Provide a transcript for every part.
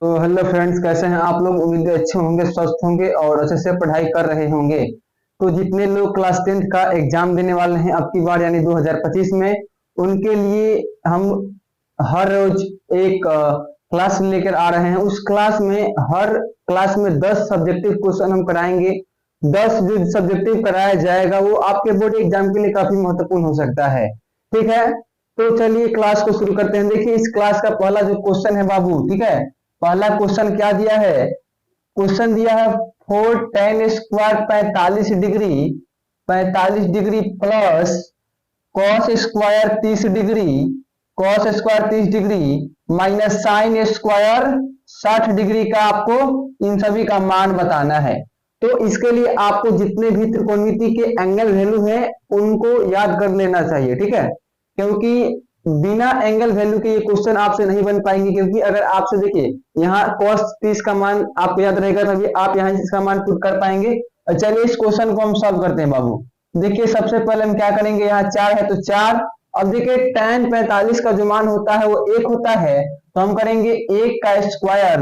तो hello friends, कैसे हैं आप लोग। उम्मीद है अच्छे होंगे, स्वस्थ होंगे और अच्छे से पढ़ाई कर रहे होंगे। तो जितने लोग क्लास 10th का एग्जाम देने वाले हैं अब की बार यानी 2025 में, उनके लिए हम हर रोज एक क्लास लेकर आ रहे हैं। उस क्लास में हर क्लास में 10 सब्जेक्टिव क्वेश्चन हम कराएंगे। 10 जो सब्जेक्टिव कराया जाएगा वो आपके बोर्ड एग्जाम के लिए काफी महत्वपूर्ण हो सकता है। ठीक है, तो चलिए क्लास को शुरू करते हैं। देखिए, इस क्लास का पहला जो क्वेश्चन है बाबू, ठीक है, पहला क्वेश्चन क्या दिया है। क्वेश्चन दिया है 4 tan² 45 degree, 45 degree plus cos² 30 degree, cos² 30 degree minus sin² 60 degree का आपको इन सभी का मान बताना है। तो इसके लिए आपको जितने भी त्रिकोणमिति के एंगल वैल्यू है उनको याद कर लेना चाहिए। ठीक है, क्योंकि बिना एंगल वैल्यू के ये क्वेश्चन आपसे नहीं बन पाएंगे। क्योंकि अगर आपसे देखिए यहाँ cos 30 का मान आपको याद रहेगा तभी आप यहाँ इसका मान पुट कर पाएंगे। चलिए इस क्वेश्चन को हम सॉल्व करते हैं बाबू। देखिए सबसे पहले हम क्या करेंगे, यहाँ 4 है तो 4। अब देखिए tan 45 का जो मान होता है वो 1 होता है, तो हम करेंगे 1 का स्क्वायर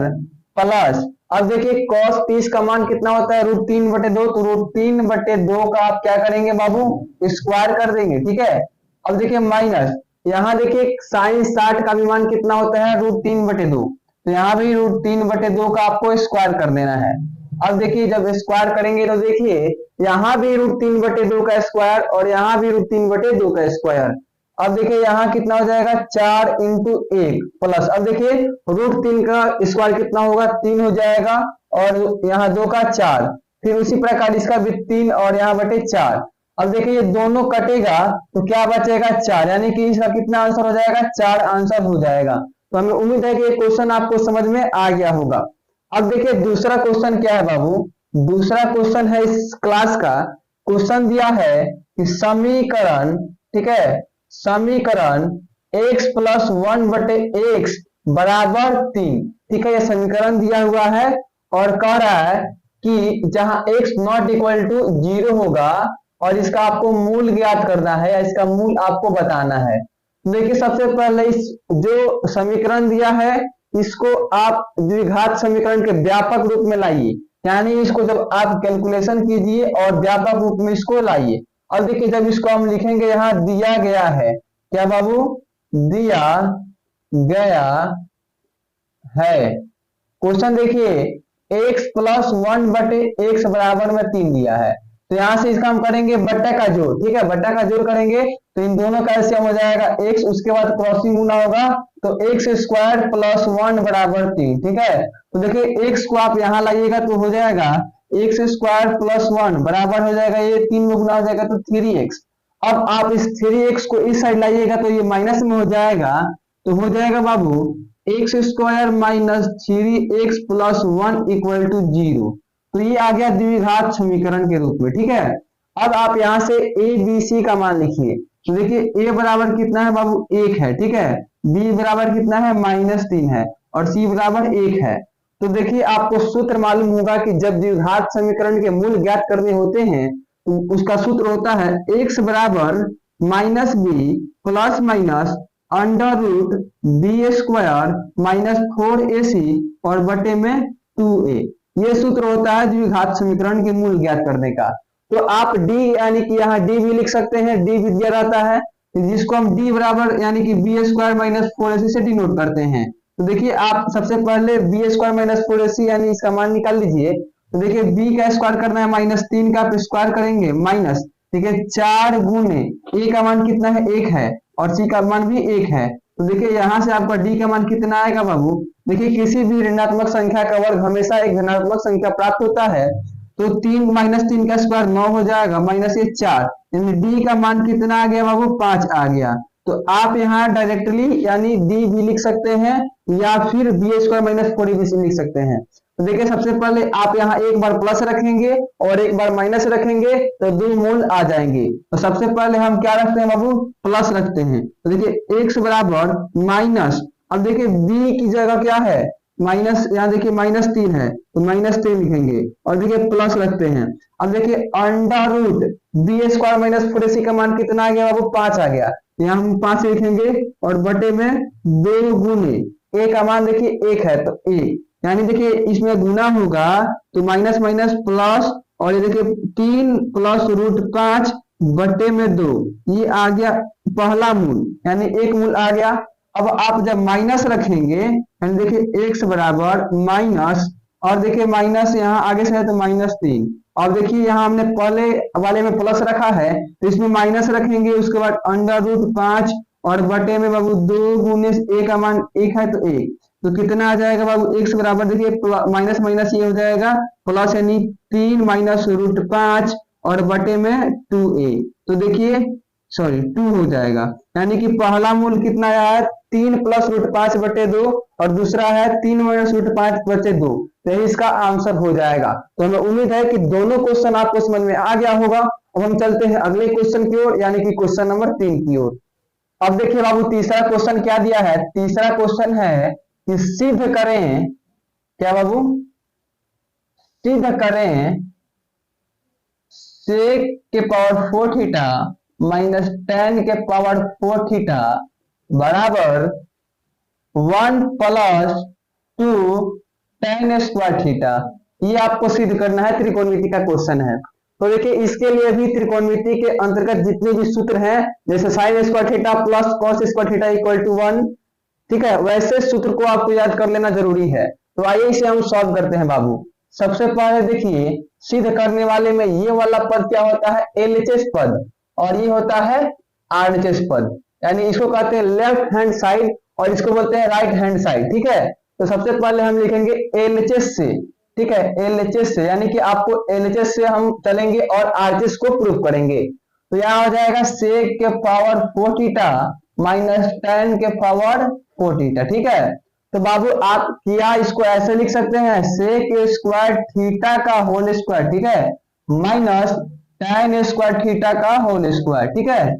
प्लस, अब देखिए cos 30 का मान कितना होता है, √3/2, तो √3/2 का आप क्या करेंगे बाबू, स्क्वायर कर देंगे। ठीक है, अब देखिए माइनस, यहाँ देखिए sin 60 का भी मान कितना होता है, √3/2, तो यहाँ भी √3/2 का आपको स्क्वायर कर देना है। अब देखिए जब स्क्वायर करेंगे तो देखिए यहाँ भी √3/2 का स्क्वायर और यहाँ भी √3/2 का स्क्वायर। अब देखिए यहाँ कितना हो जाएगा, 4 × 1 प्लस, अब देखिए √3 का स्क्वायर कितना होगा, 3 हो जाएगा, और यहाँ 2 का 4, फिर उसी प्रकार इसका भी 3 और यहाँ बटे 4। अब देखिए ये दोनों कटेगा तो क्या बचेगा, 4, यानी कि इसका कितना आंसर हो जाएगा, 4 आंसर हो जाएगा। तो हमें उम्मीद है कि ये क्वेश्चन आपको समझ में आ गया होगा। अब देखिए दूसरा क्वेश्चन क्या है बाबू, दूसरा क्वेश्चन है इस क्लास का। क्वेश्चन दिया है कि समीकरण, ठीक है, समीकरण x + 1/x बराबर 3। ठीक है, ये समीकरण दिया हुआ है और कह रहा है कि जहां x ≠ 0 होगा और इसका आपको मूल ज्ञात करना है या इसका मूल आपको बताना है। देखिए सबसे पहले इस जो समीकरण दिया है इसको आप द्विघात समीकरण के व्यापक रूप में लाइए, यानी इसको जब आप कैलकुलेशन कीजिए और व्यापक रूप में इसको लाइए। अब देखिए जब इसको हम लिखेंगे, यहाँ दिया गया है, क्या बाबू, दिया गया है। क्वेश्चन देखिए x + 1/x बराबर में 3 दिया है, तो यहां से इसका हम करेंगे बट्टा का जोड़। ठीक है, बट्टा का जोड़ करेंगे तो इन दोनों का एलसीएम हो जाएगा x, उसके बाद क्रॉसिंग गुना होगा तो x² + 1 बराबर 3। ठीक है, तो देखिए x को आप यहाँ लाइएगा तो हो जाएगा x² + 1 बराबर हो जाएगा, ये 3 में गुना हो जाएगा तो 3x। अब आप इस 3x को इस साइड लाइएगा तो ये माइनस में हो जाएगा, तो हो जाएगा बाबू x² - 3x + 1 = 0। तो ये आ गया द्विघात समीकरण के रूप में। ठीक है, अब आप यहाँ से a b c का मान लिखिए। तो देखिए a बराबर कितना है बाबू, 1 है। ठीक है, b बराबर कितना है, -3 है, और c बराबर 1 है। तो देखिए आपको सूत्र मालूम होगा कि जब द्विघात समीकरण के मूल ज्ञात करने होते हैं तो उसका सूत्र होता है x बराबर -b plus minus √b² - 4ac और बटे में 2a। ये सूत्र होता है द्विघात समीकरण के मूल ज्ञात करने का। तो आप d यानी कि यहाँ d भी लिख सकते हैं, d भी दिया रहता है जिसको हम d बराबर यानी कि b² - 4ac से डिनोट करते हैं। तो देखिए आप सबसे पहले b² - 4ac यानी इसका मान निकाल लीजिए। तो देखिए b का स्क्वायर करना है, -3 का आप स्क्वायर करेंगे माइनस, ठीक है, 4 गुने a का मान कितना है, 1 है, और c का मान भी 1 है। तो देखिए यहाँ से आपका d का मान कितना आएगा बाबू, देखिए किसी भी ऋणात्मक संख्या का वर्ग हमेशा एक धनात्मक संख्या प्राप्त होता है। तो 3 -3 का स्क्वायर 9 हो जाएगा, माइनस ये 4, यानी d का मान कितना आ गया बाबू, 5 आ गया। तो आप यहाँ डायरेक्टली यानी d भी लिख सकते हैं या फिर b² - 4ac लिख सकते हैं। तो देखिए सबसे पहले आप यहाँ एक बार प्लस रखेंगे और एक बार माइनस रखेंगे तो दो मूल आ जाएंगे। तो सबसे पहले हम क्या रखते हैं बाबू, प्लस रखते हैं। तो देखिए x बराबर माइनस, अब देखिए b की जगह क्या है, माइनस, यहाँ देखिए -3 है तो -3 लिखेंगे और देखिए प्लस रखते हैं। अब देखिए √b² - 4ac का मान कितना आ गया बाबू, 5 आ गया, यहाँ हम 5 लिखेंगे और बटे में 2 गुने ए का मान देखिए 1 है तो ए, यानी देखिए इसमें गुना होगा तो माइनस माइनस प्लस, और ये देखिए 3 प्लस रूट 5 बटे में 2, ये आ गया पहला मूल, यानी एक मूल आ गया। अब आप जब माइनस रखेंगे यानी देखिए x बराबर माइनस, और देखिए माइनस यहाँ आगे से है तो -3, और देखिए यहाँ हमने पहले वाले में प्लस रखा है तो इसमें माइनस रखेंगे, उसके बाद अंडर रूट 5 और बटे में बाबू 2 गुने ए का मान 1 है तो 1, तो कितना आ जाएगा बाबू x बराबर देखिए माइनस माइनस ये हो जाएगा प्लस, यानी 3 माइनस रूट 5 और बटे में 2a, तो देखिए सॉरी 2 हो जाएगा, यानी कि पहला मूल कितना आया है 3 प्लस रूट 5 बटे 2, और दूसरा है 3 माइनस रूट 5 बटे 2, तो यही इसका आंसर हो जाएगा। तो हमें उम्मीद है कि दोनों क्वेश्चन आपको समझ में आ गया होगा। अब हम चलते हैं अगले क्वेश्चन की ओर, यानी कि क्वेश्चन नंबर 3 की ओर। अब देखिए बाबू तीसरा क्वेश्चन क्या दिया है, तीसरा क्वेश्चन है कि सिद्ध करें, क्या बाबू, सिद्ध करें sec के पावर 4 थीटा माइनस tan के पावर 4 थीटा बराबर 1 प्लस 2 tan स्क्वायर थीटा। ये आपको सिद्ध करना है, त्रिकोणमिति का क्वेश्चन है। तो देखिए इसके लिए भी त्रिकोणमिति के अंतर्गत जितने भी सूत्र हैं, जैसे sine square theta plus cos square theta equal to 1, ठीक है, वैसे सूत्र को आपको याद कर लेना जरूरी है। तो आइए इसे हम सॉल्व करते हैं बाबू। सबसे पहले देखिए सिद्ध करने वाले में ये वाला पद क्या होता है, एलएचएस पद, और ये होता है आरएचएस पद, यानी इसको कहते हैं लेफ्ट हैंड साइड और इसको बोलते हैं राइट हैंड साइड, ठीक है। तो सबसे पहले हम लिखेंगे एलएचएस से, ठीक है, एलएचएस से, यानी कि आपको एलएचएस से हम चलेंगे और आरएचएस को प्रूव करेंगे। तो यहाँ हो जाएगा सेक के पावर 4 थीटा माइनस tan के पावर 4 थीटा, ठीक है। तो बाबू आप क्या इसको ऐसे लिख सकते हैं, सेक स्क्वायर थीटा का होल स्क्वायर, ठीक है, माइनस tan स्क्वायर थीटा का होल स्क्वायर, ठीक है।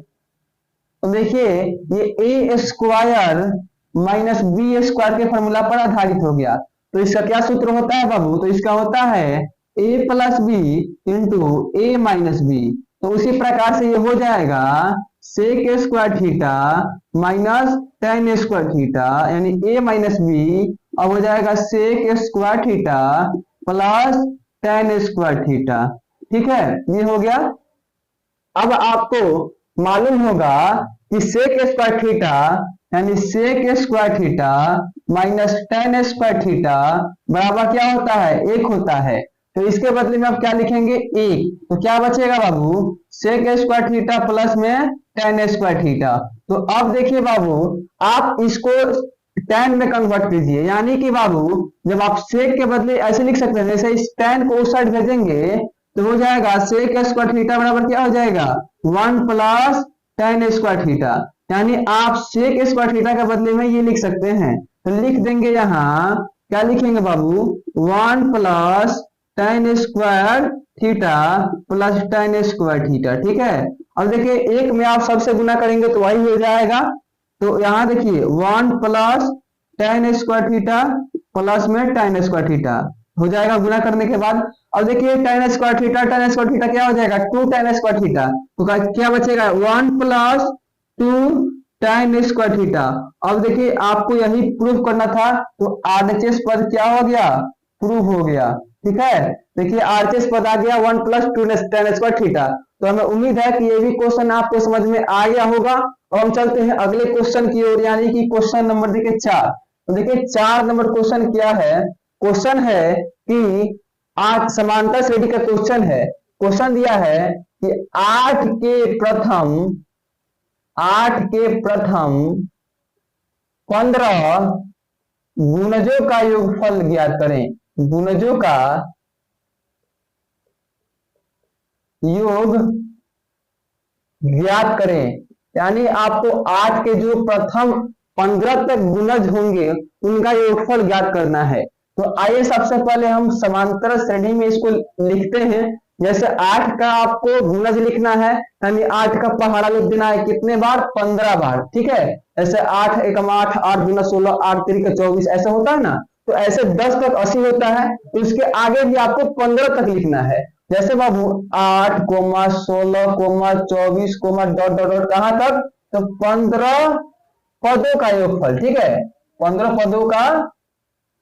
तो देखिए ये a square minus B square के फॉर्मूला पर आधारित हो गया। तो इसका क्या सूत्र होता है बाबू, तो इसका होता है a plus B into A minus B. तो उसी प्रकार से ये हो जाएगा sec square theta minus tan square theta, यानी a माइनस बी, अब हो जाएगा sec square theta plus tan square theta, ठीक है, ये हो गया। अब आपको मालूम होगा कि सेक स्क्वायर थीटा यानी sec square theta minus tan square theta बराबर क्या होता है, 1 होता है। तो इसके बदले में आप क्या लिखेंगे, 1, तो क्या बचेगा बाबू, सेक स्क्वायर थीटा प्लस में tan स्क्वायर थीटा। तो अब देखिए बाबू आप इसको tan में कन्वर्ट कीजिए, यानी कि बाबू जब आप सेक के बदले ऐसे लिख सकते हैं, जैसे इस tan को उस साइड भेजेंगे तो हो जाएगा सेक स्क्वायर थीटा बराबर क्या हो जाएगा 1 प्लस tan स्क्वायर थीटा, यानी आप सेक स्क्वायर थीटा के बदले में ये लिख सकते हैं। तो लिख देंगे यहाँ, क्या लिखेंगे बाबू, 1 plus tan square theta plus tan square theta, ठीक है। अब देखिए एक में आप सबसे गुना करेंगे तो वही हो जाएगा। तो यहाँ देखिए 1 plus tan square theta plus में tan स्क्वायर थीटा हो जाएगा गुना करने के बाद। अब देखिए tan स्क्वायर थीटा क्या हो जाएगा 2 tan स्क्वायर थीटा, तो क्या बचेगा 1 प्लस 2 tan स्क्वायर थीटा। अब देखिए आपको यही प्रूव करना था, तो आरएचएस पद क्या हो गया, प्रूव हो गया, ठीक है। देखिए आरएचएस पद आ गया 1 प्लस 2 tan स्क्वायर थीटा। तो हमें उम्मीद है कि ये भी क्वेश्चन आपको समझ में आ गया होगा। और हम चलते हैं अगले क्वेश्चन की ओर, यानी कि क्वेश्चन नंबर देखिए 4। तो देखिए 4 नंबर क्वेश्चन क्या है, क्वेश्चन है कि 8 समांतर श्रेणी का क्वेश्चन है। क्वेश्चन दिया है कि 8 के प्रथम 15 गुणजों का योगफल ज्ञात करें। गुणजों का योग ज्ञात करें, यानी आपको 8 के जो प्रथम 15 तक गुणज होंगे उनका योगफल ज्ञात करना है। तो आइए सबसे पहले हम समांतर श्रेणी में इसको लिखते हैं। जैसे 8 का आपको गुणज लिखना है, यानी 8 का पहाड़ा लिख देना है कितने बार, 15 बार, ठीक है। ऐसे 8 एकम 8, 8 दूना 16, 8 तिरिका 24 ऐसा होता है ना। तो ऐसे 10 तक 80 होता है, तो इसके आगे भी आपको 15 तक लिखना है। जैसे बाबू 8, 16, 24 डॉट डॉट डॉट कहां तक, तो 15 पदों का योगफल, ठीक है। 15 पदों का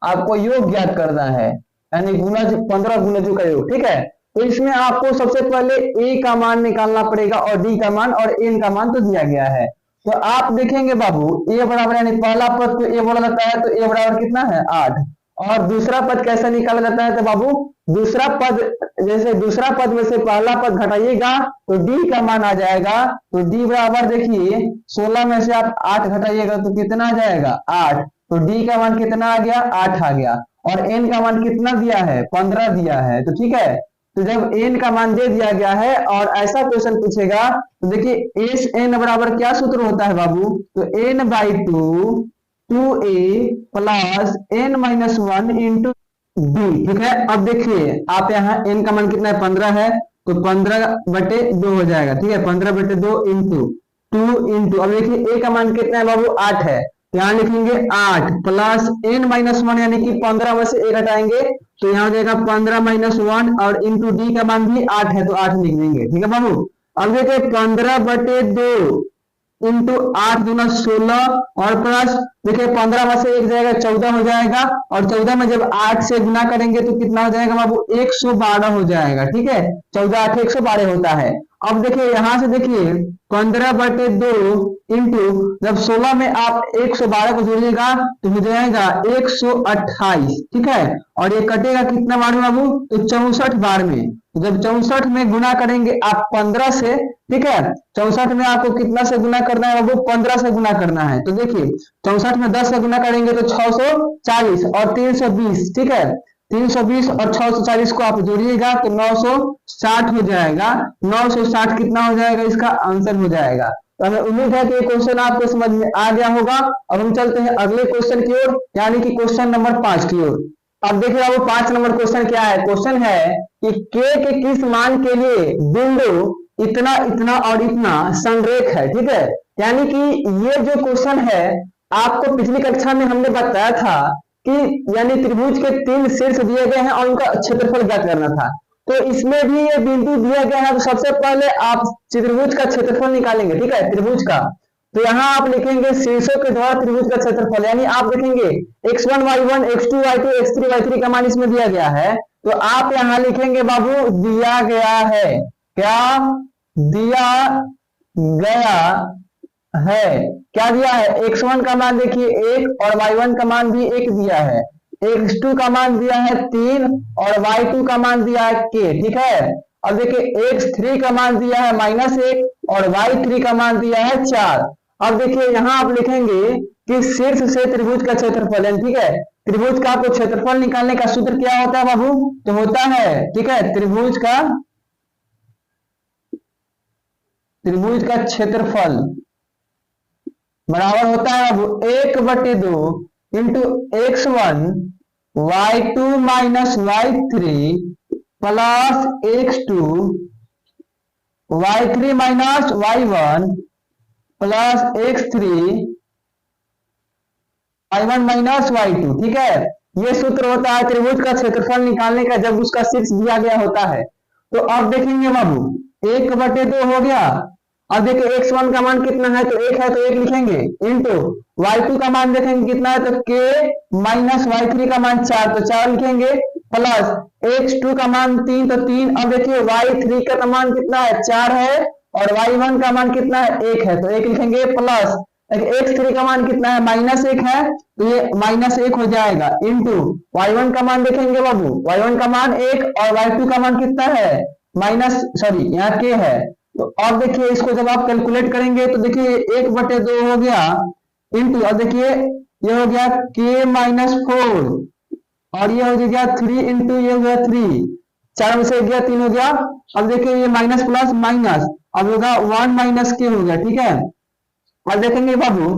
आपको योग ज्ञात करना है, यानी गुना 15 गुणजों का योग। ठीक है, तो इसमें आपको सबसे पहले ए का मान निकालना पड़ेगा और डी का मान और एन का मान तो दिया गया है। तो आप देखेंगे बाबू ए बराबर, यानी पहला पद तो ए बोला जाता है, तो ए बराबर कितना है 8। और दूसरा पद कैसे निकाला जाता है, तो बाबू दूसरा पद, जैसे दूसरा पद में से पहला पद घटाइएगा तो डी का मान आ जाएगा। तो डी बराबर देखिए 16 में से आप 8 घटाइएगा तो कितना आ जाएगा 8। तो डी का मान कितना आ गया 8 आ गया। और एन का मान कितना दिया है 15 दिया है। तो ठीक है, तो जब एन का मान दे दिया गया है और ऐसा क्वेश्चन पूछेगा तो देखिए एस एन बराबर क्या सूत्र होता है बाबू, तो N by 2 plus N minus 1 into D. ठीक है, अब देखिए आप यहाँ एन का मान कितना है 15 है, तो 15/2 हो जाएगा। ठीक है, 15/2 इंटू 2 इंटू, अब देखिए ए का मान कितना है बाबू 8 है, यहाँ लिखेंगे 8 प्लस एन माइनस 1, यानी कि 15 में से ए घटाएंगे तो यहाँ हो जाएगा 15 माइनस 1 और इंटू डी का मान भी 8 है तो 8 लिख देंगे। ठीक है बाबू, अब देखिए 15/2 इंटू 8 दूना 16 और प्लस देखिए 15 में से एक जाएगा 14 हो जाएगा, और 14 में जब 8 से गुना करेंगे तो कितना हो जाएगा बाबू 112 हो जाएगा। ठीक है, 14 8 112 होता है। अब देखिए यहां से देखिए 15/2 इंटू जब 16 में आप 112 को जोड़िएगा तो हो जाएगा 128। ठीक है, और ये कटेगा कितना बार में बाबू, तो 64 बार में। जब 64 में गुना करेंगे आप 15 से, ठीक है, 64 में आपको कितना से गुना करना है बाबू 15 से गुना करना है। तो देखिए 64 में 10 से गुना करेंगे तो 640 और 320। ठीक है, 320 और 640 को आप जोड़िएगा तो 960 हो जाएगा। 960 कितना हो जाएगा, इसका आंसर हो जाएगा। तो हमें उम्मीद है कि ये क्वेश्चन आपको समझ में आ गया होगा। अब हम चलते हैं अगले क्वेश्चन की ओर, यानी कि क्वेश्चन नंबर 5 की ओर। अब देखिए बाबू 5 नंबर क्वेश्चन क्या है, क्वेश्चन है कि के किस मान के लिए बिंदु इतना इतना और इतना संरेख है। ठीक है, यानी कि ये जो क्वेश्चन है आपको पिछली कक्षा में हमने बताया था कि यानी त्रिभुज के 3 शीर्ष दिए गए हैं और उनका क्षेत्रफल ज्ञात करना था। तो इसमें भी ये बिंदु दिया गया है, तो सबसे पहले आप त्रिभुज का क्षेत्रफल निकालेंगे। ठीक है, त्रिभुज का, तो यहाँ आप लिखेंगे शीर्षों के द्वारा त्रिभुज का क्षेत्रफल, यानी आप देखेंगे x1 y1 x2 y2 x3 y3 का मान इसमें दिया गया है। तो आप यहाँ लिखेंगे बाबू दिया गया है, क्या दिया गया है, क्या दिया है, x1 का मान देखिए 1 और y1 का मान भी 1 दिया है, x2 का मान दिया है 3 और y2 का मान दिया है k। ठीक है, अब देखिए x3 का मान दिया है -1 और y3 का मान दिया है 4। अब देखिए यहाँ आप लिखेंगे कि शीर्ष से त्रिभुज का क्षेत्रफल है। ठीक है, त्रिभुज का आपको क्षेत्रफल निकालने का सूत्र क्या होता है बाबू, तो होता है, ठीक है, त्रिभुज का क्षेत्रफल बराबर होता है बाबू 1/2 into x1 y2 minus y3 plus x2 y3 minus y1 plus x3 y1 minus y2। ठीक है, ये सूत्र होता है त्रिभुज का क्षेत्रफल निकालने का जब उसका शीर्ष दिया गया होता है। तो अब देखेंगे बाबू 1/2 हो गया। अब देखिए x1 का मान कितना है, तो 1 है तो 1 लिखेंगे, इंटू y2 का मान देखेंगे कितना है, तो k माइनस y3 का मान 4 तो 4 लिखेंगे, प्लस x2 का मान 3 तो 3। अब देखिए y3 का मान कितना है 4 है और y1 का मान कितना है 1 है तो 1 लिखेंगे, प्लस x3 का मान कितना है -1 है तो ये -1 हो जाएगा, इंटू y1 का मान देखेंगे बाबू, y1 का मान 1 और y2 का मान कितना है यहाँ k है। तो अब देखिए इसको जब आप कैलकुलेट करेंगे तो देखिए 1/2 हो गया, इंटू अब देखिए ये हो गया k -4 और ये हो गया 3 इंटू ये हो गया 3, 4 में से गया 3 हो गया। अब देखिए ये माइनस प्लस माइनस, अब होगा 1 माइनस k हो गया। ठीक है, अब देखेंगे बाबू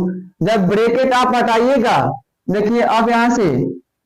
जब ब्रैकेट आप हटाइएगा, देखिए अब यहाँ से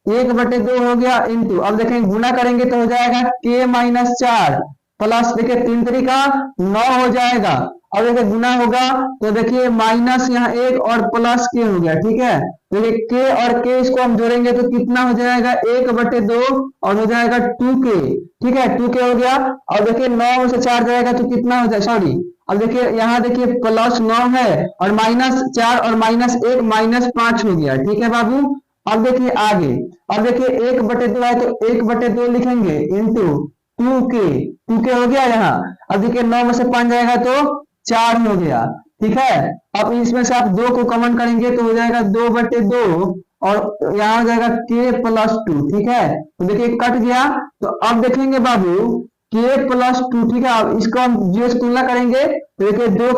1/2 हो गया, इंटू अब देखेंगे गुना करेंगे तो हो जाएगा k -4 प्लस, देखिए 3 तरीका 9 हो जाएगा। और देखिए गुना होगा तो देखिए माइनस यहाँ 1 और प्लस के हो गया, ठीक है। देखिए के और के इसको हम जोड़ेंगे तो कितना हो जाएगा 1/2 और हो जाएगा 2k, ठीक है 2k हो गया। और देखिए 9 में से 4 जाएगा तो कितना हो जाएगा, सॉरी अब देखिए यहाँ देखिए प्लस 9 है और -4 और -1 -5 हो गया, ठीक है बाबू। अब देखिए आगे, अब देखिए 1/2 है तो 1/2 लिखेंगे इंटू 2k हो गया यहाँ। अब देखिए 9 में से 5 जाएगा तो 4 हो गया, ठीक है। अब इसमें से आप 2 को कॉमन करेंगे तो हो जाएगा 2/2 और यहाँ हो जाएगा k+2, ठीक है। तो देखिए कट गया। तो अब देखेंगे बाबू k+2, ठीक है। अब इसको हम 0 से तुलना करेंगे तो देखिए k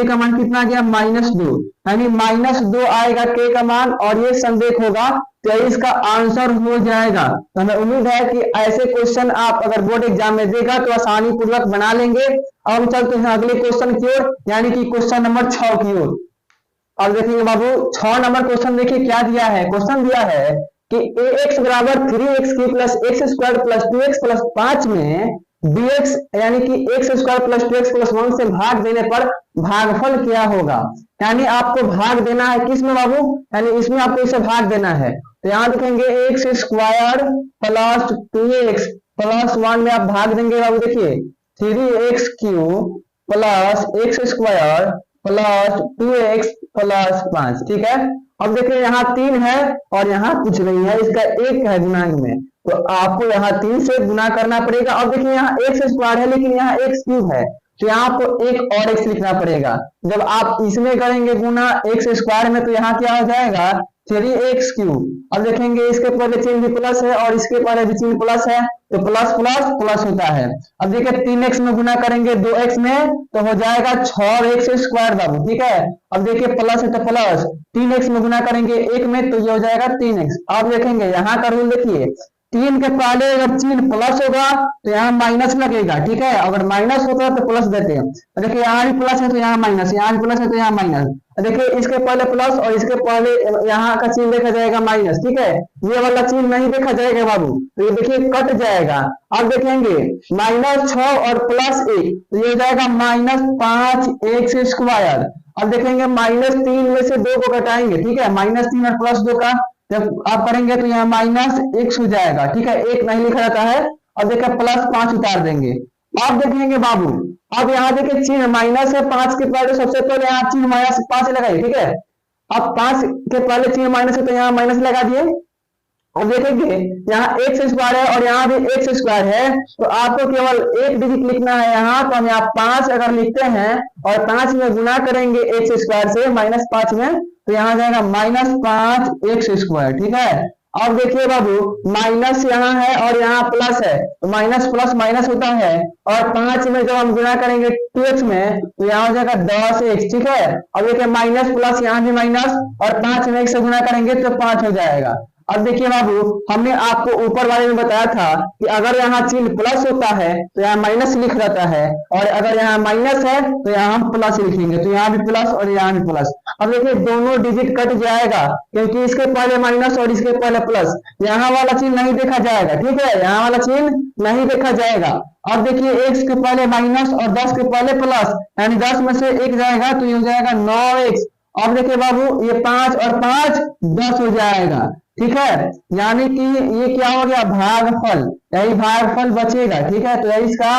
का मान कितना आ गया -2, यानी -2 आएगा k का मान और ये संदेश होगा तो इसका आंसर हो जाएगा। तो हमें उम्मीद है कि ऐसे क्वेश्चन आप अगर बोर्ड एग्जाम में देगा तो आसानी पूर्वक बना लेंगे। अब हम चलते हैं अगले क्वेश्चन की ओर, यानी कि क्वेश्चन नंबर 6 की ओर। अब देखेंगे बाबू 6 नंबर क्वेश्चन, देखिए क्या दिया है। क्वेश्चन दिया है कि ax बराबर 3x³ + x² + 2x + 5 में dx यानी कि x² + 2x + 1 से भाग देने पर भागफल क्या होगा। यानी आपको भाग देना है किस में बाबू, यानी इसमें आपको इसे भाग देना है। तो यहाँ देखेंगे x² + 2x + 1 में आप भाग देंगे बाबू। देखिए 3x³ + x² + 2x + 5, ठीक है। अब देखिए यहाँ 3 है और यहाँ कुछ नहीं है, इसका 1 है गुणांक में, तो आपको यहाँ 3 से गुना करना पड़ेगा। अब देखिए यहाँ x² है लेकिन यहाँ x³ है तो यहाँ आपको एक और x लिखना पड़ेगा। जब आप इसमें करेंगे गुना x² में तो यहाँ क्या हो जाएगा 3x³। अब देखेंगे इसके पहले चिन्ह भी प्लस है और इसके पहले भी चिन्ह प्लस है तो प्लस प्लस प्लस होता है। अब देखिए 3x में गुना करेंगे 2x में तो हो जाएगा 6x² बाबू, ठीक है। अब देखिए प्लस है तो प्लस, 3x में गुना करेंगे 1 में तो ये हो जाएगा 3x। अब देखेंगे यहाँ का रूल देखिए, 3 के पहले अगर चिन्ह प्लस होगा तो यहाँ माइनस लगेगा, ठीक है। अगर माइनस होता है तो प्लस देते हैं। देखिए यहाँ भी प्लस है तो यहाँ माइनस, यहाँ भी प्लस है तो यहाँ माइनस। देखिए इसके पहले प्लस और इसके पहले यहाँ का चिन्ह देखा जाएगा माइनस, ठीक है। ये वाला चिन्ह नहीं देखा जाएगा बाबू, तो ये देखिए कट जाएगा। अब देखेंगे -6 और +1 तो ये हो जाएगा -5x²। अब देखेंगे -3 में से 2 को घटाएंगे, ठीक है। -3 और +2 का जब आप करेंगे तो यहाँ -x हो जाएगा, ठीक है। 1 नहीं लिखा जाता है। अब देखिए +5 उतार देंगे। अब देखेंगे बाबू, अब यहाँ देखिए चिन्ह माइनस है 5 के पहले, सबसे पहले यहाँ चिन्ह -5 लगाइए, ठीक है। अब 5 के पहले चिन्ह माइनस है तो यहाँ माइनस लगा दिए। अब देखेंगे यहाँ x² है और यहाँ भी x² है तो आपको केवल एक डिजिट लिखना है यहाँ। तो हम यहाँ 5 अगर लिखते हैं और 5 में गुना करेंगे x² से -5 में तो यहाँ जाएगा -5x², ठीक है। अब देखिए बाबू माइनस यहाँ है और यहाँ प्लस है तो माइनस प्लस माइनस होता है और 5 में जब हम गुना करेंगे 2x में तो यहाँ हो जाएगा 10x, ठीक है। अब देखिए माइनस प्लस यहाँ भी माइनस और 5 में 1 से गुना करेंगे तो 5 हो जाएगा। अब देखिए बाबू हमने आपको ऊपर वाले में बताया था कि अगर यहाँ चिन्ह प्लस होता है तो यहाँ माइनस लिख रहता है और अगर यहाँ माइनस है तो यहाँ हम प्लस लिखेंगे, तो यहाँ भी प्लस और यहाँ भी प्लस। अब देखिए दोनों डिजिट कट जाएगा क्योंकि इसके पहले माइनस और इसके पहले प्लस, यहाँ वाला चिन्ह नहीं देखा जाएगा, ठीक है। यहाँ वाला चिन्ह नहीं देखा जाएगा। अब देखिए x के पहले माइनस और 10 के पहले प्लस, यानी 10 में से 1 जाएगा तो ये हो जाएगा 9x। अब देखिए बाबू ये 5 और 5 10 हो जाएगा, ठीक है। यानी कि ये क्या हो गया भागफल, यही भागफल बचेगा, ठीक है। तो यही इसका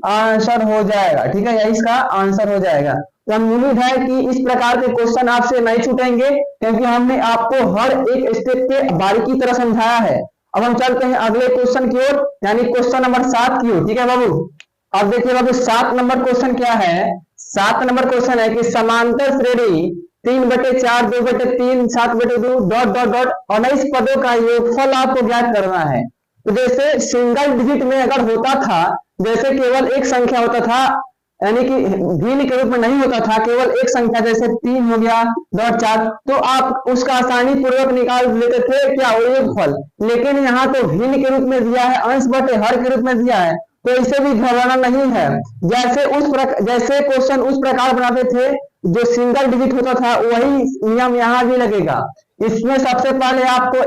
आंसर हो जाएगा, ठीक है, यही इसका आंसर हो जाएगा। तो हम उम्मीद है कि इस प्रकार के क्वेश्चन आपसे नहीं छूटेंगे क्योंकि हमने आपको हर एक स्टेप पे बारीकी तरह समझाया है। अब हम चलते हैं अगले क्वेश्चन की ओर, यानी क्वेश्चन नंबर 7 की ओर, ठीक है बाबू। अब देखिए बाबू 7 नंबर क्वेश्चन क्या है। 7 नंबर क्वेश्चन है कि समांतर श्रेणी 3/4 2/3 7/2 ... 19 पदों का योगफल आपको ज्ञात करना है। तो जैसे सिंगल डिजिट में अगर होता था, जैसे केवल एक संख्या होता था, यानी कि भिन्न के रूप में नहीं होता था, केवल एक संख्या जैसे 3 हो गया 4, तो आप उसका आसानी पूर्वक निकाल लेते थे क्या योगफल। लेकिन यहाँ तो भिन्न के रूप में दिया है, अंश बटे हर के रूप में दिया है, तो इसे भी घबराना नहीं है। जैसे क्वेश्चन उस प्रकार बनाते थे जो सिंगल डिजिट होता था वही नियम यहाँ भी लगेगा। इसमें सबसे पहले आपको a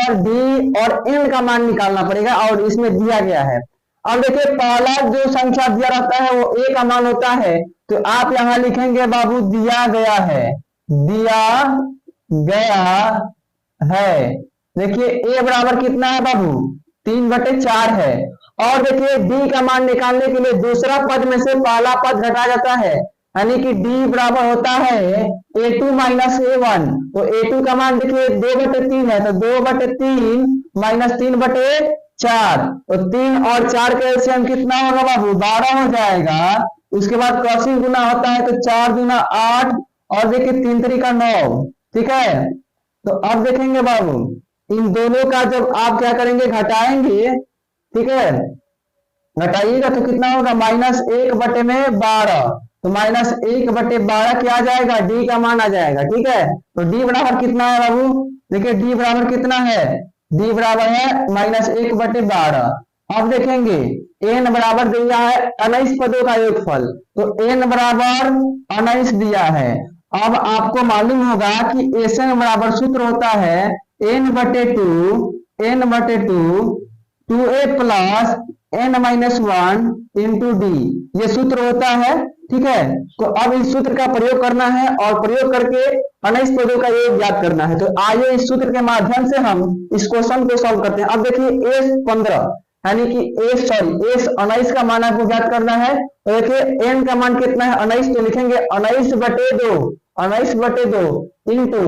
और d और n का मान निकालना पड़ेगा और इसमें दिया गया है। अब देखिए पहला जो संख्या दिया रहता है वो a का मान होता है, तो आप यहां लिखेंगे बाबू दिया गया है, दिया गया है। देखिए a बराबर कितना है बाबू 3/4 है। और देखिए d का मान निकालने के लिए दूसरा पद में से पहला पद घटा जाता है, यानी कि d बराबर होता है a2 माइनस a1। तो a2 का मान देखिए 2/3 है, तो 2/3 माइनस 3/4, तो 3 और 4 का एलसीएम कितना होगा बाबू 12 हो जाएगा। उसके बाद क्रॉसिंग गुना होता है, तो 4 दूना 8 और देखिए 3 3 9, ठीक है। तो अब देखेंगे बाबू इन दोनों का जब आप क्या करेंगे घटाएंगे, ठीक है, घटाइएगा तो कितना होगा -1/12, तो -1/12 क्या आ जाएगा डी का मान आ जाएगा, ठीक है। तो डी बराबर कितना है बाबू, देखिए डी बराबर कितना है, डी बराबर है -1/12। अब देखेंगे एन बराबर दिया है 19 पदों का योगफल, तो एन बराबर 19 दिया है। अब आपको मालूम होगा कि एन बराबर सूत्र होता है n/2 2a plus n-1 into D, ये सूत्र होता है, ठीक है। तो अब इस सूत्र का प्रयोग करना है और प्रयोग करके 19 पदों का योग ज्ञात करना है। तो आइए इस सूत्र के माध्यम से हम इस क्वेश्चन को सॉल्व करते हैं। अब देखिए a15 यानी कि a19 का मान आपको ज्ञात करना है। तो देखिए n का मान कितना है 19, तो लिखेंगे 19/2 इंटू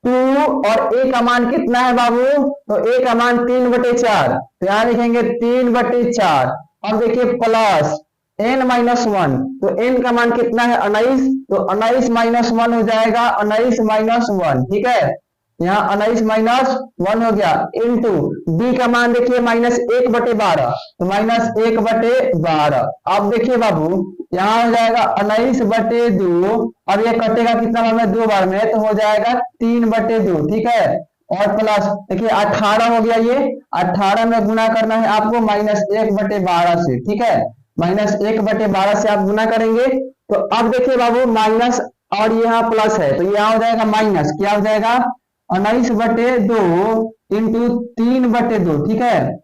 2 और a का मान कितना है बाबू, तो a का मान 3/4, तो यहाँ लिखेंगे 3/4। अब देखिए प्लस n-1, तो n का मान कितना है 19, तो 19-1 हो जाएगा 19-1, ठीक है, यहाँ 19-1 हो गया इंटू d का मान देखिए -1/12, तो -1/12। अब देखिए बाबू यहाँ हो जाएगा 19/2, अब ये कटेगा कितना बार में 2 बार में, तो हो जाएगा 3/2, ठीक है। और प्लस देखिए 18 हो गया, ये 18 में गुना करना है आपको -1/12 से, ठीक है, -1/12 से आप गुना करेंगे। तो अब देखिए बाबू माइनस और यहाँ प्लस है, तो यहाँ हो जाएगा माइनस, क्या हो जाएगा 19/2 इंटू 3/2, ठीक है,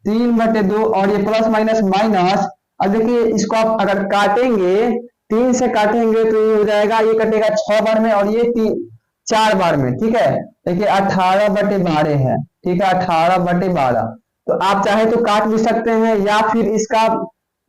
3/2 और ये प्लस माइनस माइनस। अब देखिए इसको आप अगर काटेंगे 3 से काटेंगे तो ये हो जाएगा, ये कटेगा 6 बार में और ये 4 बार में, ठीक है। देखिए 18/12 है, ठीक है, 18/12। तो आप चाहे तो काट भी सकते हैं या फिर इसका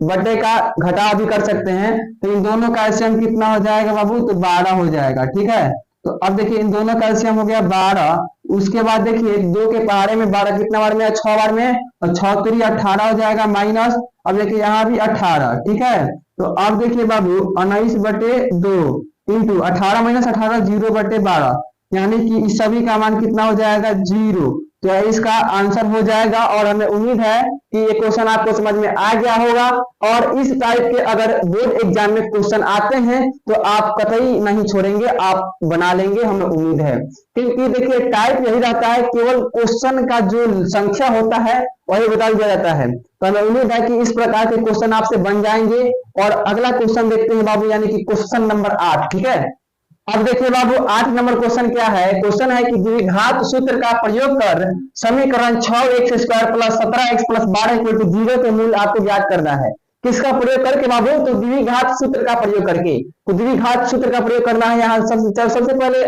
बटे का घटा भी कर सकते हैं। तो इन दोनों का एलसीएम कितना हो जाएगा बाबू, तो 12 हो जाएगा, ठीक है। तो अब देखिए इन दोनों का एलसीएम हो गया 12। उसके बाद देखिए 2 के पहाड़े में 12 कितना बार में है 6 बार में, और 6 3 18 हो जाएगा माइनस। अब देखिए यहाँ भी 18, ठीक है। तो अब देखिए बाबू 19/2 इंटू 18 माइनस 18 0/12, यानी कि इस सभी का मान कितना हो जाएगा 0। तो इसका आंसर हो जाएगा। और हमें उम्मीद है कि ये क्वेश्चन आपको समझ में आ गया होगा। और इस टाइप के अगर बोर्ड एग्जाम में क्वेश्चन आते हैं तो आप कतई नहीं छोड़ेंगे, आप बना लेंगे, हमें उम्मीद है। क्योंकि देखिए टाइप यही रहता है, केवल क्वेश्चन का जो संख्या होता है वही बता दिया जाता है। तो हमें उम्मीद है कि इस प्रकार के क्वेश्चन आपसे बन जाएंगे। और अगला क्वेश्चन देखते हैं बाबू, यानी कि क्वेश्चन नंबर 8, ठीक है। अब देखिए बाबू 8 नंबर क्वेश्चन क्या है। क्वेश्चन है कि द्विघात सूत्र का प्रयोग कर समीकरण 6x² + 17x + 12 = 0 के मूल आपको ज्ञात करना है। किसका प्रयोग करके बाबू, तो द्विघात सूत्र का प्रयोग करके। तो द्विघात सूत्र का प्रयोग करना है। यहाँ सबसे पहले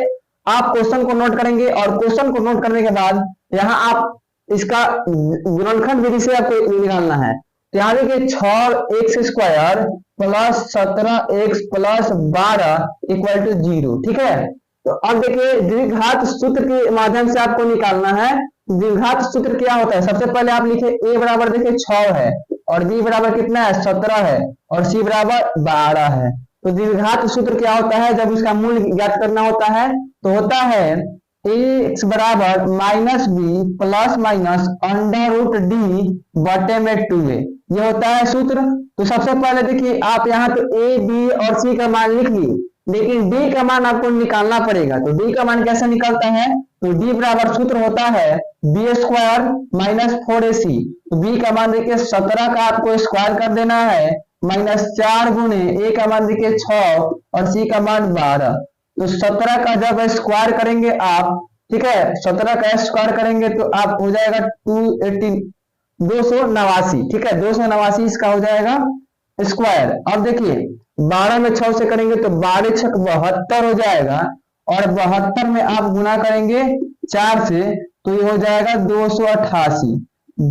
आप क्वेश्चन को नोट करेंगे और क्वेश्चन को नोट करने के बाद यहाँ आप इसका गुणनखंड विधि से आपको निकालना है। तो यहाँ देखिए 6x² + 17x + 12 = 0, ठीक है। तो अब देखिए द्विघात सूत्र के माध्यम से आपको निकालना है। द्विघात सूत्र क्या होता है, सबसे पहले आप लिखे a बराबर देखिए 6 है और b बराबर कितना है 17 है और c बराबर 12 है। तो द्विघात सूत्र क्या होता है, जब उसका मूल ज्ञात करना होता है तो होता है x बराबर -b प्लस माइनस √d बटे में 2a, ये होता है सूत्र। तो सबसे पहले देखिए आप यहाँ तो a b और c का मान लिख लिए, लेकिन d का मान आपको निकालना पड़ेगा। तो d का मान कैसे निकलता है, तो d बराबर सूत्र होता है b² - 4ac। तो b का मान देखिए 17 का आपको स्क्वायर कर देना है -4 गुने a का मान देखिए 6 और c का मान 12। तो 17 का जब स्क्वायर करेंगे आप, ठीक है, 17 का स्क्वायर करेंगे तो आप हो जाएगा 280 289, ठीक है, 289 इसका हो जाएगा स्क्वायर। अब देखिए 12 में 6 से करेंगे तो 12 छक 72 हो जाएगा, और 72 में आप गुना करेंगे 4 से तो ये हो जाएगा 288,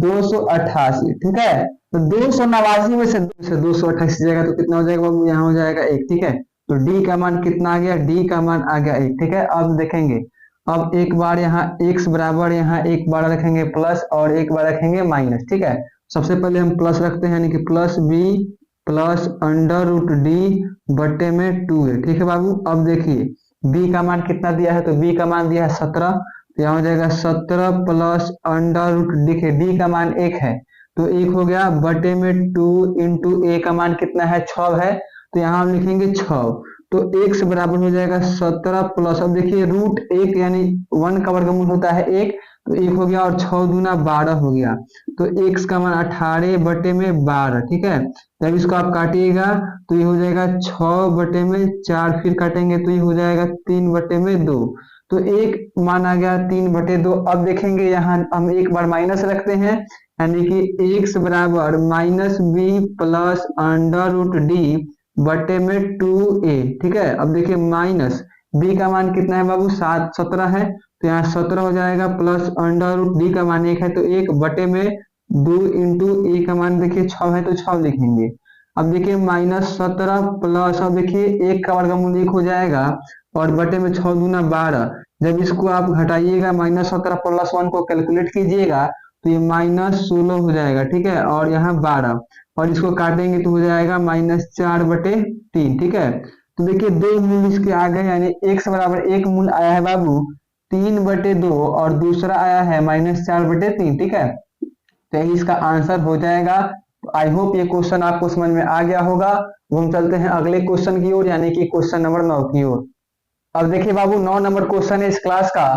288, ठीक है। तो 289 में से 288 जाएगा तो कितना हो जाएगा बाबू, यहाँ हो जाएगा 1, ठीक है। तो डी का मान कितना आ गया, डी का मान आ गया 1, ठीक है। अब देखेंगे, अब एक बार यहाँ x बराबर, यहाँ एक बार रखेंगे प्लस और एक बार रखेंगे माइनस, ठीक है। सबसे पहले हम प्लस रखते हैं, यानी कि plus B plus under root D बटे में 2a, ठीक है बाबू। अब देखिए b का मान कितना दिया है, तो b का मान दिया है 17, तो यहाँ हो जाएगा 17 प्लस अंडर रूट देखिए d का मान 1 है तो 1 हो गया बटे में 2 इंटू a का मान कितना है 6 है, तो यहाँ हम लिखेंगे 6, तो x बराबर हो जाएगा 17 प्लस, अब देखिए रूट 1 यानी 1 का वर्गमूल होता है 1, तो 1 हो गया और 6 दूना 12 हो गया, तो x का मान 18 बटे में 12, ठीक है। जब इसको आप काटिएगा तो ये हो जाएगा 6 बटे में 4, फिर काटेंगे तो ये हो जाएगा 3 बटे में 2, तो एक मान आ गया 3 बटे 2। अब देखेंगे यहाँ हम एक बार माइनस रखते हैं, यानी कि x बराबर minus B plus under root D बटे में 2a, ठीक है। अब देखिए माइनस b का मान कितना है बाबू, 17 है, तो यहाँ 17 हो जाएगा प्लस अंडर रूट डी का मान 1 है तो 1 बटे में 2 इंटू a का मान देखिए 6 है तो 6 लिखेंगे। अब देखिए माइनस 17 प्लस, अब देखिए 1 का वर्गमूल 1 हो जाएगा और बटे में 6 दूना 12, जब इसको आप घटाइएगा माइनस 17 प्लस 1 को कैलकुलेट कीजिएगा तो ये माइनस 16 हो जाएगा, ठीक है, और यहाँ 12, और इसको काटेंगे तो हो जाएगा माइनस 4 बटे 3, ठीक है। तो देखिए 2 मूल इसके आ गए, यानी x बराबर 1 मूल आया है बाबू 3 बटे 2 और दूसरा आया है माइनस 4 बटे 3, ठीक है। तो यही इसका आंसर हो जाएगा। तो आई होप ये क्वेश्चन आपको समझ में आ गया होगा। वो हम चलते हैं अगले क्वेश्चन की ओर, यानी कि क्वेश्चन नंबर 9 की ओर। अब देखिए बाबू 9 नंबर क्वेश्चन है इस क्लास का।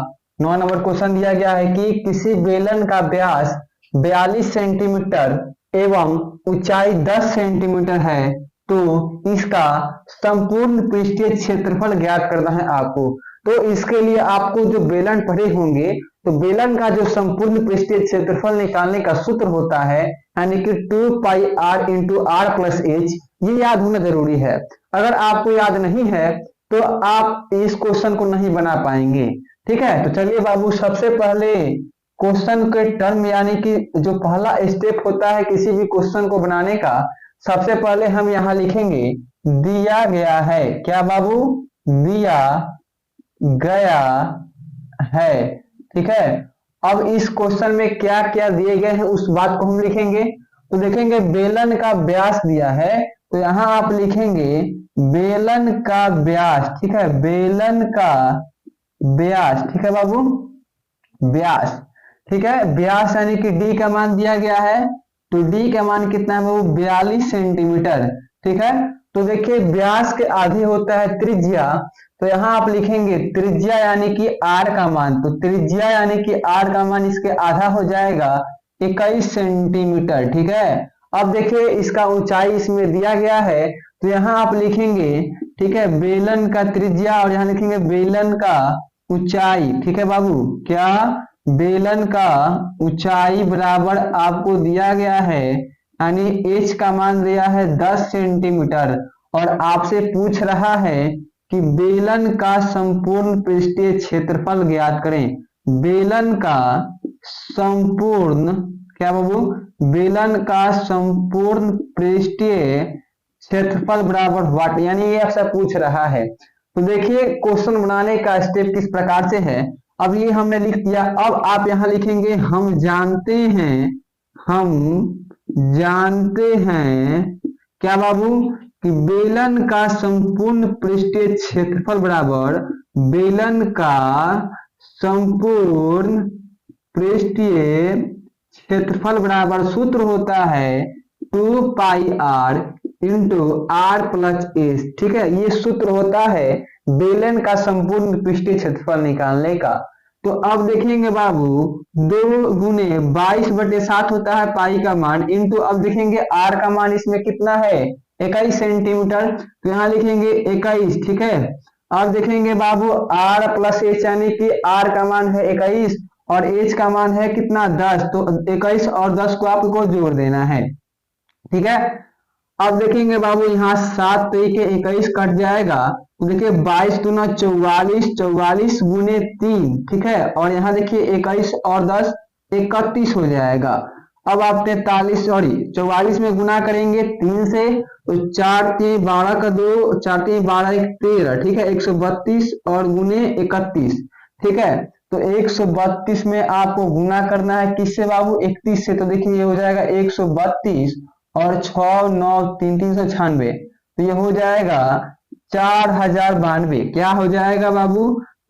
9 नंबर क्वेश्चन दिया गया है कि किसी बेलन का व्यास 42 सेंटीमीटर एवं ऊंचाई 10 सेंटीमीटर है तो इसका संपूर्ण पृष्ठीय क्षेत्रफल ज्ञात करना है आपको। तो इसके लिए आपको जो बेलन पढ़े होंगे तो बेलन का जो संपूर्ण पृष्ठीय क्षेत्रफल निकालने का सूत्र होता है, यानी कि 2 pi r into R plus H, ये याद होना जरूरी है। अगर आपको याद नहीं है तो आप इस क्वेश्चन को नहीं बना पाएंगे, ठीक है। तो चलिए बाबू सबसे पहले क्वेश्चन के टर्म, यानी कि जो पहला स्टेप होता है किसी भी क्वेश्चन को बनाने का, सबसे पहले हम यहाँ लिखेंगे दिया गया है। क्या बाबू, दिया गया है, ठीक है। अब इस क्वेश्चन में क्या क्या दिए गए हैं उस बात को हम लिखेंगे। तो देखेंगे बेलन का व्यास दिया है तो यहाँ आप लिखेंगे बेलन का व्यास, ठीक है, बेलन का व्यास, ठीक है बाबू, व्यास, ठीक है। व्यास यानी कि डी का मान दिया गया है, तो डी का मान कितना है वो 42 सेंटीमीटर, ठीक है। तो देखिए व्यास के आधे होता है त्रिज्या, तो यहाँ आप लिखेंगे त्रिज्या यानी कि आर का मान, तो त्रिज्या यानी कि आर का मान इसके आधा हो जाएगा 21 सेंटीमीटर, ठीक है। अब देखिए इसका ऊंचाई इसमें दिया गया है तो यहाँ आप लिखेंगे, ठीक है, बेलन का त्रिज्या और यहाँ लिखेंगे बेलन का ऊंचाई, ठीक है बाबू। क्या, बेलन का ऊंचाई बराबर आपको दिया गया है, यानी h का मान दिया है 10 सेंटीमीटर और आपसे पूछ रहा है कि बेलन का संपूर्ण पृष्ठीय क्षेत्रफल ज्ञात करें। बेलन का संपूर्ण, क्या बाबू, बेलन का संपूर्ण पृष्ठीय क्षेत्रफल बराबर वाट, यानी ये आपसे पूछ रहा है। तो देखिए क्वेश्चन बनाने का स्टेप किस प्रकार से है। अब ये हमने लिख दिया, अब आप यहां लिखेंगे हम जानते हैं, हम जानते हैं, क्या बाबू, कि बेलन का संपूर्ण पृष्ठीय क्षेत्रफल बराबर बेलन का संपूर्ण पृष्ठीय क्षेत्रफल बराबर सूत्र होता है 2 pi r into R plus S, ठीक है। ये सूत्र होता है बेलन का संपूर्ण पृष्ठीय क्षेत्रफल निकालने का। तो अब देखेंगे बाबू 2 गुने 22/7 होता है पाई का मान, इंटू अब देखेंगे आर का मान इसमें कितना है 21 सेंटीमीटर, तो यहाँ लिखेंगे 21, ठीक है। अब देखेंगे बाबू आर प्लस एच, यानी कि आर का मान है 21 और एच का मान है कितना 10, तो 21 और 10 को आपको जोड़ देना है। ठीक है, अब देखेंगे बाबू यहाँ 7 के 21 कट जाएगा, तो देखिए 22 दूना 44, 44 गुने 3, ठीक है, और यहाँ देखिए 21 और 10 31 हो जाएगा। अब आप 44 में गुना करेंगे 3 से, तो 4 3 12 का 2, 4 3 12 1 13, ठीक है, 132 और गुने 31, ठीक है, तो 132 में आपको गुना करना है किससे बाबू 31 से, तो देखिए ये हो जाएगा 132 और 6 9 3 396, तो ये हो जाएगा 4092। क्या हो जाएगा बाबू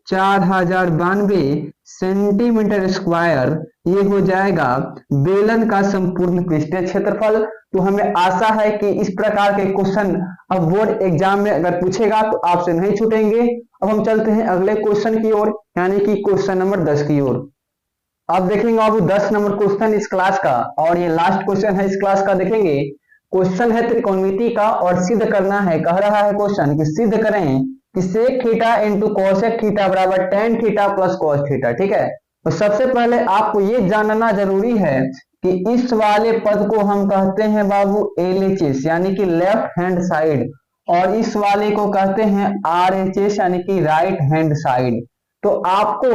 4092 सेंटीमीटर स्क्वायर, ये हो जाएगा बेलन का संपूर्ण पृष्ठीय क्षेत्रफल। तो हमें आशा है कि इस प्रकार के क्वेश्चन अब बोर्ड एग्जाम में अगर पूछेगा तो आपसे नहीं छूटेंगे। अब हम चलते हैं अगले क्वेश्चन की ओर, यानी कि क्वेश्चन नंबर 10 की ओर। अब देखेंगे बाबू 10 नंबर क्वेश्चन इस क्लास का, और ये लास्ट क्वेश्चन है इस क्लास का। देखेंगे क्वेश्चन है त्रिकोणमिति का और सिद्ध करना है। कह रहा है क्वेश्चन कि सिद्ध करें कि sec theta into cosec theta बराबर tan theta plus cos theta. ठीक है, तो सबसे पहले आपको ये जानना जरूरी है कि इस वाले पद को हम कहते हैं बाबू LHS यानी कि लेफ्ट हैंड साइड, और इस वाले को कहते हैं RHS यानी कि राइट हैंड साइड। तो आपको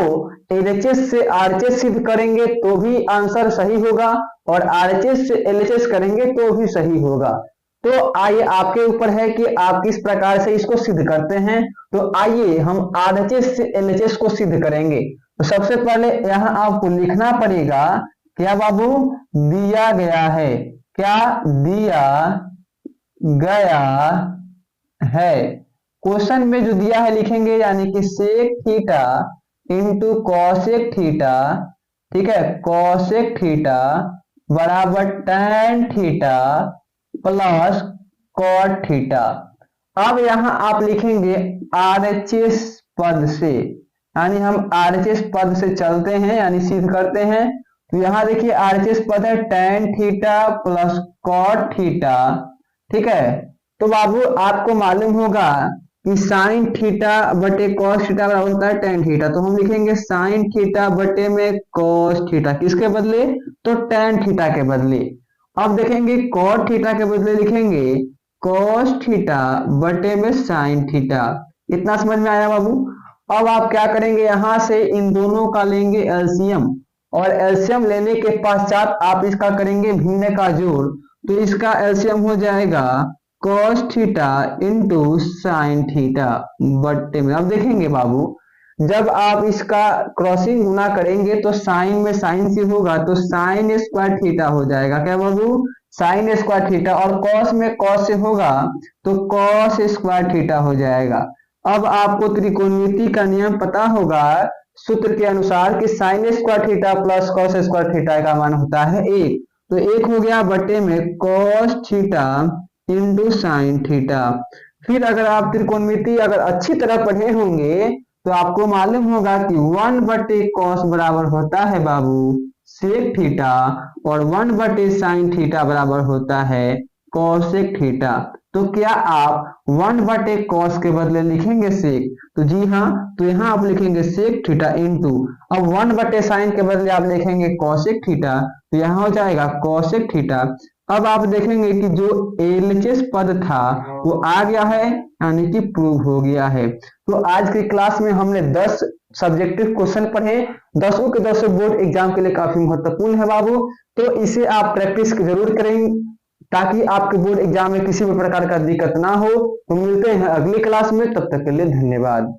LHS से RHS सिद्ध करेंगे तो भी आंसर सही होगा, और RHS से LHS करेंगे तो भी सही होगा। तो आइए आपके ऊपर है कि आप किस प्रकार से इसको सिद्ध करते हैं। तो आइए हम RHS से LHS को सिद्ध करेंगे। तो सबसे पहले यहाँ आपको लिखना पड़ेगा क्या बाबू, दिया गया है, क्या दिया गया है, क्वेश्चन में जो दिया है लिखेंगे, यानी कि sec theta into cosec theta, ठीक है, कॉसेक थीटा बराबर tan theta plus cot theta. अब यहां आप लिखेंगे RHS पद से, यानी हम RHS पद से चलते हैं यानी सिद्ध करते हैं। तो यहां देखिए RHS पद है tan theta plus cot theta, ठीक है। तो बाबू आपको मालूम होगा कि साइन थीटा बटे कॉस थीटा बराबर होता है टेन थीटा, तो हम लिखेंगे साइन थीटा बटे में कॉस थीटा, किसके बदले, तो टेन थीटा के बदले। अब देखेंगे कॉट थीटा के बदले लिखेंगे कॉस थीटा बटे में साइन थीटा। इतना समझ में आया बाबू। अब आप क्या करेंगे, यहां से इन दोनों का लेंगे एलसीएम, और एलसीएम लेने के पश्चात आप इसका करेंगे भिन्न का जोड़। तो इसका एलसीएम हो जाएगा cos theta into sine theta बट्टे में। अब देखेंगे बाबू जब आप इसका क्रॉसिंग गुना करेंगे तो साइन में साइन से होगा, तो साइन स्क्वायर थीटा हो जाएगा, क्या बाबू, साइन स्क्वायर थीटा, और कॉस में कॉस से होगा तो कॉस स्क्वायर थीटा हो जाएगा। अब आपको त्रिकोणमिति का नियम पता होगा, सूत्र के अनुसार कि sign square theta plus cos square theta का मान होता है 1, तो 1 हो गया बटे में cos theta into sine theta. फिर अगर आप त्रिकोणमिति अगर अच्छी तरह पढ़े होंगे तो आपको मालूम होगा कि 1 बटे कॉस बराबर होता है बाबू सेक थीटा, और 1 बटे साइन थीटा बराबर होता है कॉसेक थीटा। तो क्या आप 1 बटे कॉस के बदले लिखेंगे सेक, तो जी हाँ, तो यहाँ आप लिखेंगे सेक थीटा इंटू, अब 1 बटे साइन के बदले आप लिखेंगे कॉसेक थीटा, तो यहाँ हो जाएगा कॉसेक थीटा। अब आप देखेंगे कि जो LHS पद था वो आ गया है, यानी कि प्रूव हो गया है। तो आज की क्लास में हमने 10 सब्जेक्टिव क्वेश्चन पढ़े, 10 के 10 बोर्ड एग्जाम के लिए काफी महत्वपूर्ण है बाबू। तो इसे आप प्रैक्टिस जरूर करें ताकि आपके बोर्ड एग्जाम में किसी भी प्रकार का दिक्कत ना हो। तो मिलते हैं अगली क्लास में, तब तक के लिए धन्यवाद।